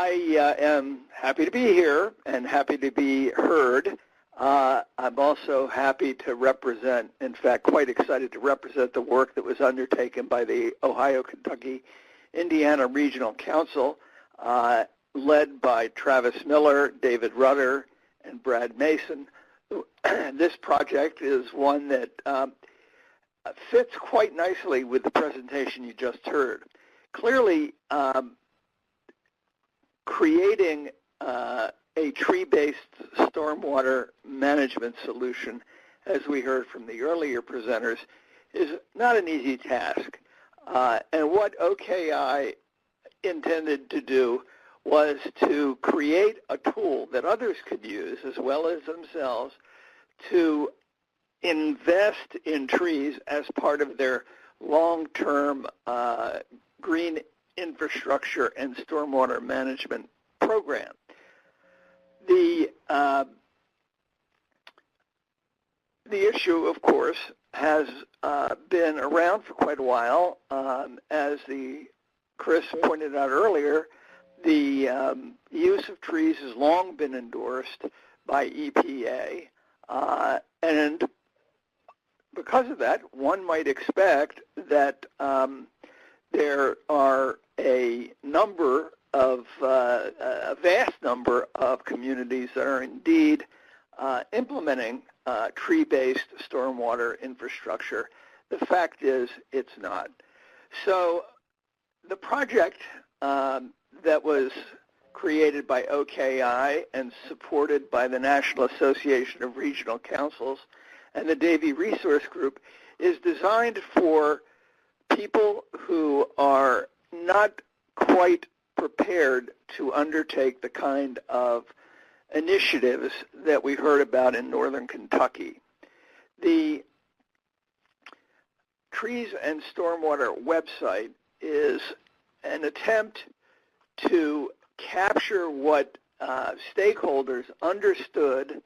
I am happy to be here and happy to be heard. I'm also happy to represent, in fact, quite excited to represent the work that was undertaken by the Ohio, Kentucky, Indiana Regional Council, led by Travis Miller, David Rudder, and Brad Mason. This project is one that fits quite nicely with the presentation you just heard. Clearly, creating a tree-based stormwater management solution, as we heard from the earlier presenters, is not an easy task. And what OKI intended to do was to create a tool that others could use, as well as themselves, to invest in trees as part of their long-term green infrastructure and stormwater management program. The issue, of course, has been around for quite a while. As Chris pointed out earlier, the use of trees has long been endorsed by EPA, and because of that, one might expect that there are a vast number of communities that are indeed implementing tree-based stormwater infrastructure. The fact is, it's not. So the project that was created by OKI and supported by the National Association of Regional Councils and the Davie Resource Group is designed for people who are not quite prepared to undertake the kind of initiatives that we heard about in northern Kentucky. The Trees and Stormwater website is an attempt to capture what stakeholders understood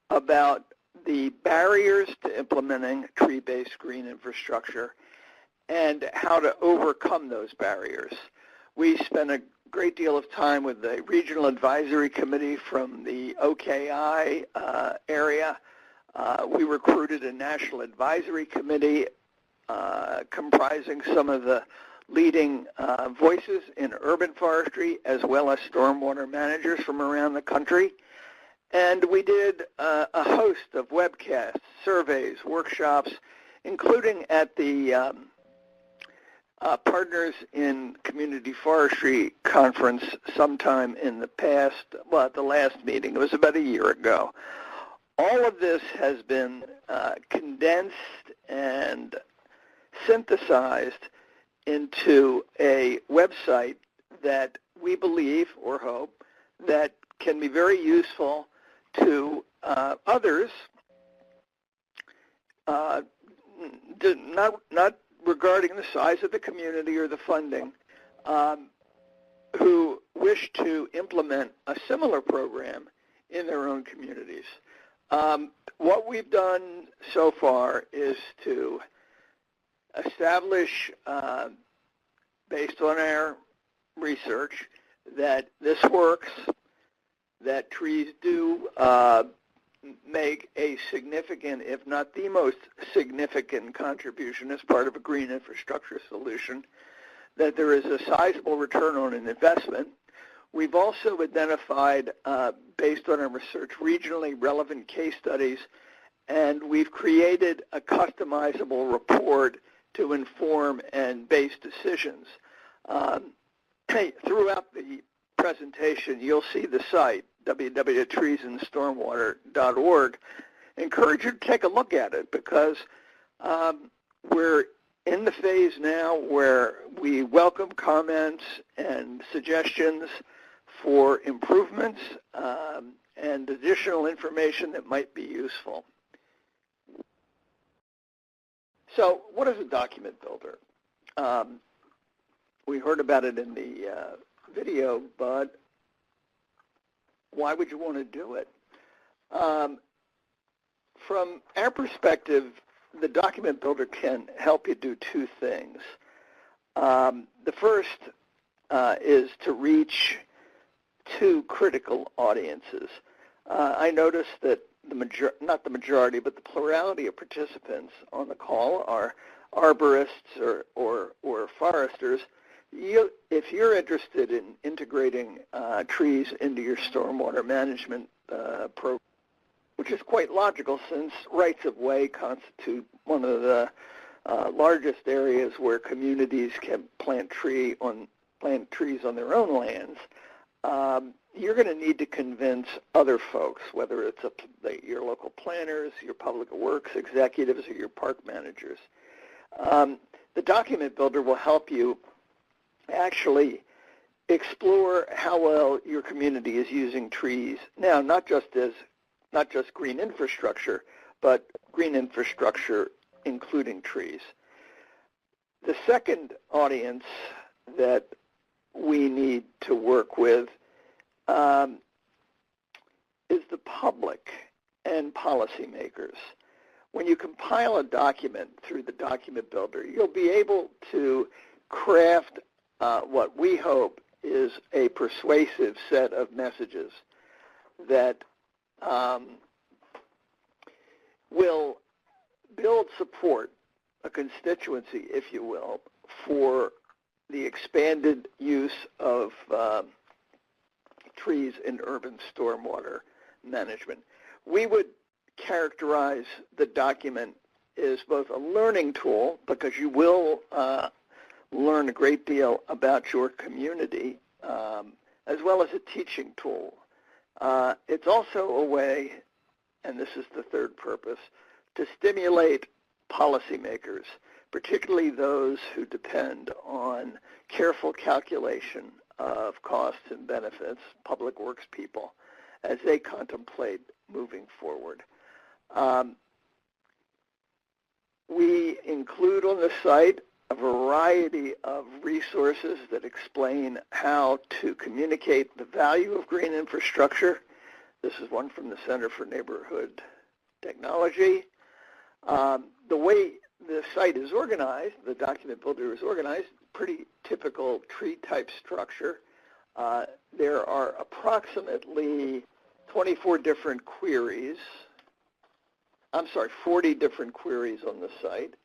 about the barriers to implementing tree-based green infrastructure and how to overcome those barriers. We spent a great deal of time with the Regional Advisory Committee from the OKI area. We recruited a National Advisory Committee comprising some of the leading voices in urban forestry, as well as stormwater managers from around the country. And we did a host of webcasts, surveys, workshops, including at the Partners in Community Forestry conference sometime in the past, well, at the last meeting. It was about a year ago. All of this has been condensed and synthesized into a website that we believe or hope that can be very useful to others, not regarding the size of the community or the funding, who wish to implement a similar program in their own communities. What we've done so far is to establish, based on our research, that this works, that trees do make a significant, if not the most significant contribution as part of a green infrastructure solution, that there is a sizable return on an investment. We've also identified, based on our research, regionally relevant case studies, and we've created a customizable report to inform and base decisions. Throughout the presentation, you'll see the site, www.treesandstormwater.org. Encourage you to take a look at it, because we're in the phase now where we welcome comments and suggestions for improvements and additional information that might be useful. So what is a document builder? We heard about it in the video, but why would you want to do it? From our perspective, the document builder can help you do two things. The first is to reach two critical audiences. I noticed that not the majority, but the plurality of participants on the call are arborists or foresters. If you're interested in integrating trees into your stormwater management program, which is quite logical since rights-of-way constitute one of the largest areas where communities can plant trees on their own lands, you're going to need to convince other folks, whether it's your local planners, your public works executives, or your park managers. The document builder will help you actually explore how well your community is using trees now, not just green infrastructure, but green infrastructure including trees. The second audience that we need to work with is the public and policymakers. When you compile a document through the document builder, you'll be able to craft what we hope is a persuasive set of messages that will build support, a constituency, if you will, for the expanded use of trees in urban stormwater management. We would characterize the document as both a learning tool, because you will learn a great deal about your community, as well as a teaching tool. It's also a way, and this is the third purpose, to stimulate policymakers, particularly those who depend on careful calculation of costs and benefits, public works people, as they contemplate moving forward. We include on the site a variety of resources that explain how to communicate the value of green infrastructure. This is one from the Center for Neighborhood Technology. The way the site is organized, the document builder is organized, pretty typical tree-type structure. There are approximately 40 different queries on the site.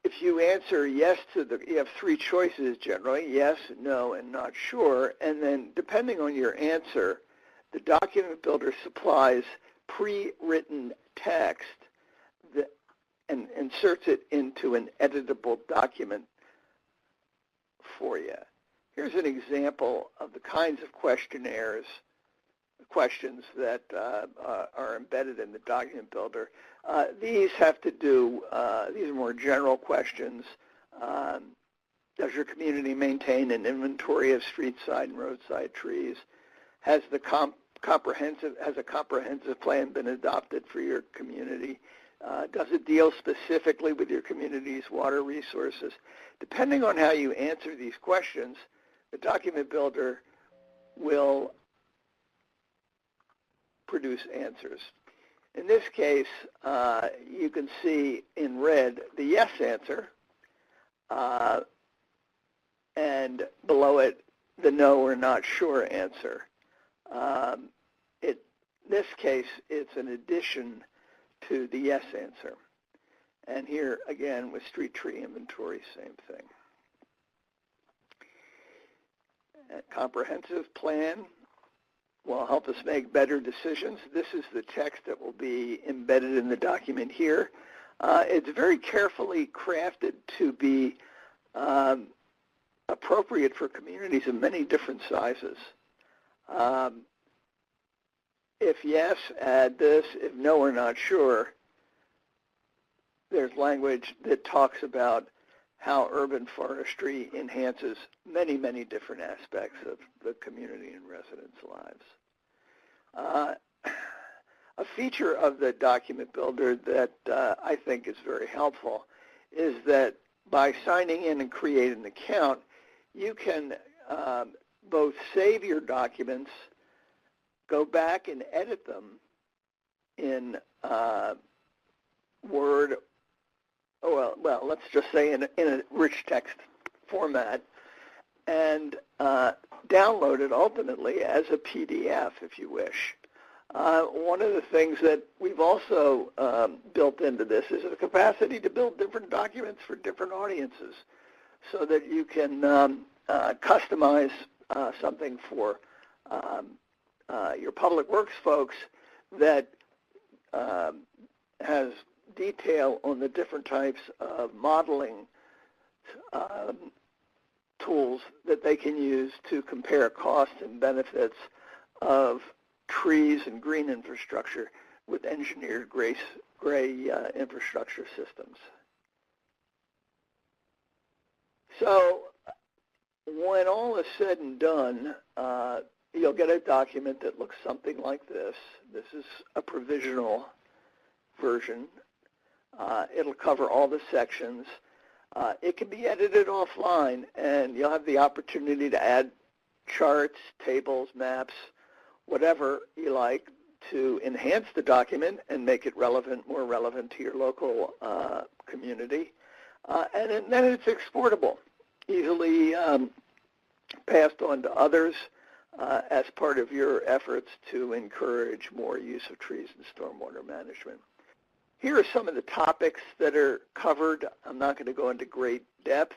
If you answer yes to you have three choices generally, yes, no, and not sure, and then depending on your answer, the document builder supplies pre-written text and inserts it into an editable document for you. Here's an example of the kinds of questions that are embedded in the document builder. These have to do, these are more general questions. Does your community maintain an inventory of street side and roadside trees? Has a comprehensive plan been adopted for your community? Does it deal specifically with your community's water resources? Depending on how you answer these questions, the document builder will produce answers. In this case, you can see in red the yes answer, and below it the no or not sure answer. In this case, it's an addition to the yes answer. And here, again, with street tree inventory, same thing. A comprehensive plan will help us make better decisions. This is the text that will be embedded in the document here. It's very carefully crafted to be appropriate for communities of many different sizes. If yes, add this. If no, we're not sure, there's language that talks about how urban forestry enhances many, many different aspects of the community and residents' lives. A feature of the document builder that I think is very helpful is that by signing in and creating an account, you can both save your documents, go back and edit them in Word, well, let's just say in a rich text format, and download it ultimately as a PDF if you wish. One of the things that we've also built into this is the capacity to build different documents for different audiences so that you can customize something for your public works folks that has detail on the different types of modeling tools that they can use to compare costs and benefits of trees and green infrastructure with engineered gray infrastructure systems. So when all is said and done, you'll get a document that looks something like this. This is a provisional version. It'll cover all the sections. It can be edited offline, and you'll have the opportunity to add charts, tables, maps, whatever you like to enhance the document and make it relevant, more relevant to your local community. And then it's exportable, easily passed on to others as part of your efforts to encourage more use of trees in stormwater management. Here are some of the topics that are covered. I'm not going to go into great depth.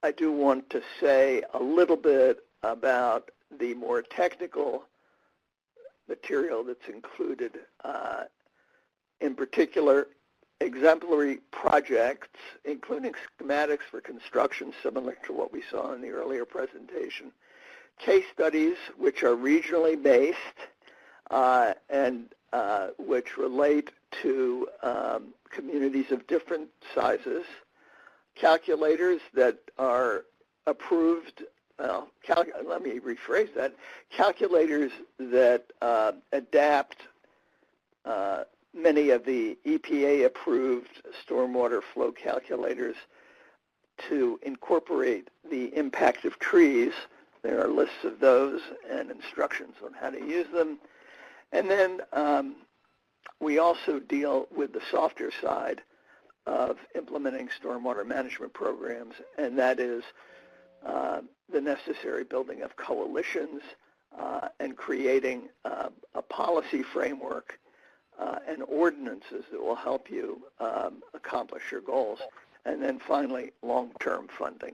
I do want to say a little bit about the more technical material that's included, in particular, exemplary projects, including schematics for construction similar to what we saw in the earlier presentation, case studies which are regionally based and which relate to communities of different sizes, calculators that are approved, let me rephrase that, calculators that adapt many of the EPA-approved stormwater flow calculators to incorporate the impact of trees. There are lists of those and instructions on how to use them. And then we also deal with the softer side of implementing stormwater management programs, and that is the necessary building of coalitions and creating a policy framework and ordinances that will help you accomplish your goals. And then finally, long-term funding.